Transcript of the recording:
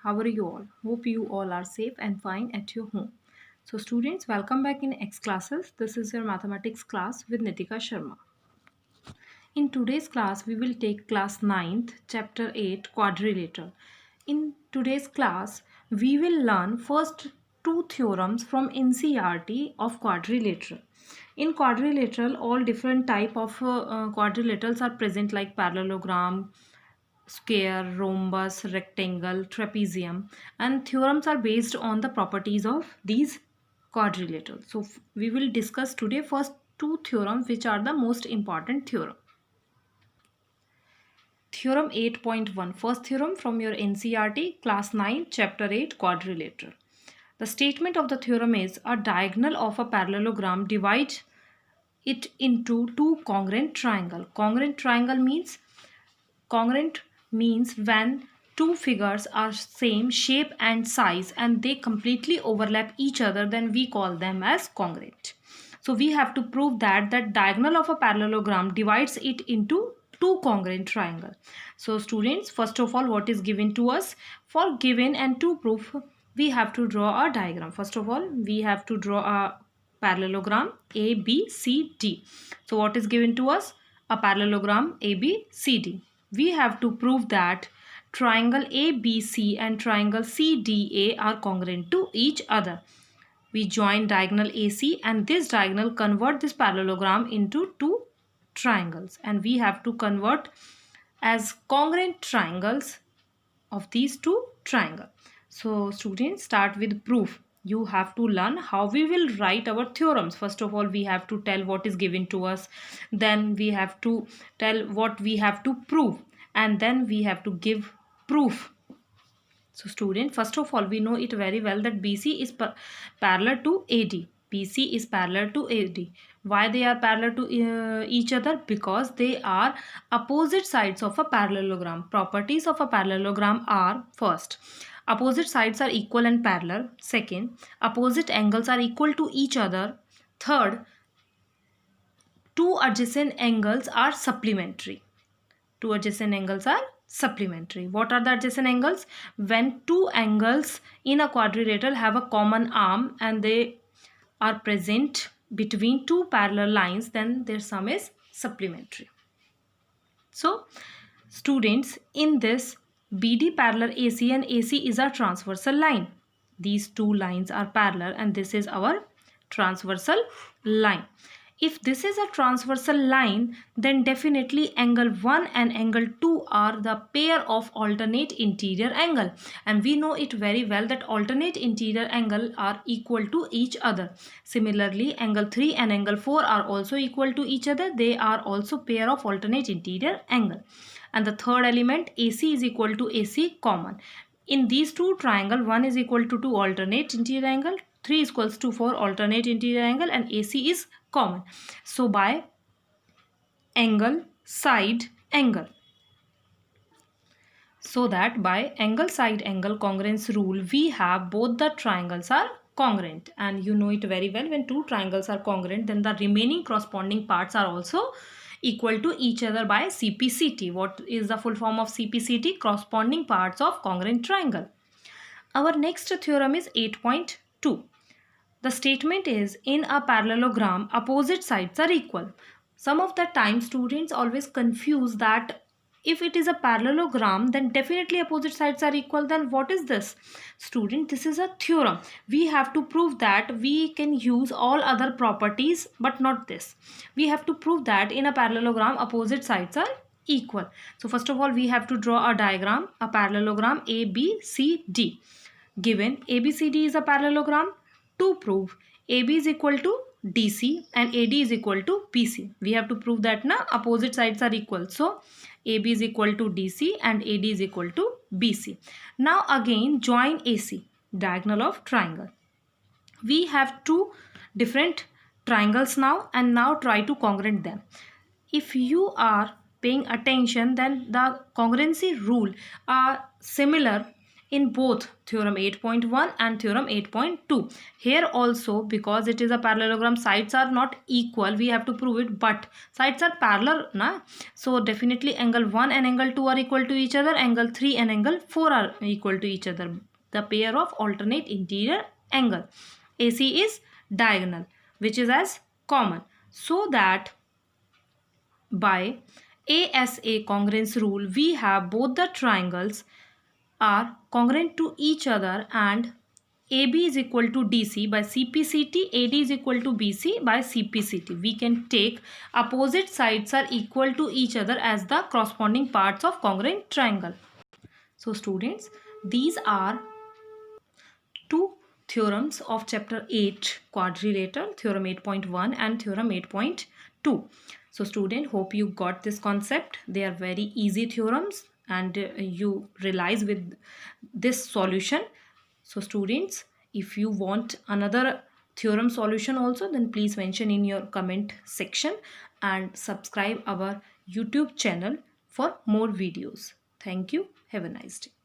How are you all? Hope you all are safe and fine at your home. So students, welcome back in X classes. This is your mathematics class with Nitika Sharma. In today's class, we will take class 9th, chapter 8, quadrilateral. In today's class, we will learn first two theorems from NCERT of quadrilateral. In quadrilateral, all different type of quadrilaterals are present like parallelogram, square, rhombus, rectangle, trapezium, and theorems are based on the properties of these quadrilaterals. So we will discuss today first two theorems which are the most important theorem. Theorem 8.1, first theorem from your NCERT, class 9, chapter 8, quadrilateral. The statement of the theorem is a diagonal of a parallelogram divides it into two congruent triangle. Congruent means when two figures are same shape and size and they completely overlap each other, then we call them as congruent. So we have to prove that diagonal of a parallelogram divides it into two congruent triangle. So students, first of all, what is given to us? For given and to prove, we have to draw a diagram. First of all, we have to draw a parallelogram ABCD. So what is given to us? A parallelogram ABCD. We have to prove that triangle ABC and triangle CDA are congruent to each other. We join diagonal AC and this diagonal convert this parallelogram into two triangles, and we have to convert as congruent triangles of these two triangles. So students, start with proof. You have to learn how we will write our theorems. First of all, we have to tell what is given to us, then we have to tell what we have to prove, and then we have to give proof. So student, first of all, we know it very well that BC is parallel to AD. BC is parallel to AD. Why they are parallel to each other? Because they are opposite sides of a parallelogram. Properties of a parallelogram are: first, opposite sides are equal and parallel. Second, opposite angles are equal to each other. Third, two adjacent angles are supplementary. Two adjacent angles are supplementary. What are the adjacent angles? When two angles in a quadrilateral have a common arm and they are present between two parallel lines, then their sum is supplementary. So students, in this BD parallel AC and AC is our transversal line. These two lines are parallel and this is our transversal line. If this is a transversal line, then definitely angle 1 and angle 2 are the pair of alternate interior angle. And we know it very well that alternate interior angle are equal to each other. Similarly, angle 3 and angle 4 are also equal to each other. They are also pair of alternate interior angle. And the third element, AC is equal to AC common. In these two triangle, 1 is equal to 2 alternate interior angle, 3 is equals to 4 alternate interior angle, and AC is common. So by angle side angle. So that by angle side angle congruence rule, we have both the triangles are congruent, and you know it very well, when two triangles are congruent, then the remaining corresponding parts are also equal to each other by CPCT. What is the full form of CPCT? Corresponding parts of congruent triangle. Our next theorem is 8.2. The statement is, in a parallelogram, opposite sides are equal. Some of the time students always confuse that if it is a parallelogram, then definitely opposite sides are equal. Then what is this? Student, this is a theorem. We have to prove that we can use all other properties but not this. We have to prove that in a parallelogram, opposite sides are equal. So first of all, we have to draw a diagram, a parallelogram ABCD. Given ABCD is a parallelogram, to prove AB is equal to DC and AD is equal to BC, we have to prove that opposite sides are equal. So AB is equal to DC and AD is equal to BC. Now again join AC, diagonal of triangle. We have two different triangles now, and now try to congruent them. If you are paying attention, then the congruency rule are similar in both theorem 8.1 and theorem 8.2. Here also, because it is a parallelogram, sides are not equal, we have to prove it, but sides are parallel na, so definitely angle 1 and angle 2 are equal to each other, angle 3 and angle 4 are equal to each other, the pair of alternate interior angle. AC is diagonal, which is as common, so that by ASA congruence rule, we have both the triangles are congruent to each other, and AB is equal to DC by CPCT, AD is equal to BC by CPCT. We can take opposite sides are equal to each other as the corresponding parts of congruent triangle. So students, these are two theorems of chapter 8 quadrilateral, theorem 8.1 and theorem 8.2. So student, hope you got this concept. They are very easy theorems, and you realize with this solution. So students, if you want another theorem solution also, then please mention in your comment section and subscribe our YouTube channel for more videos. Thank you. Have a nice day.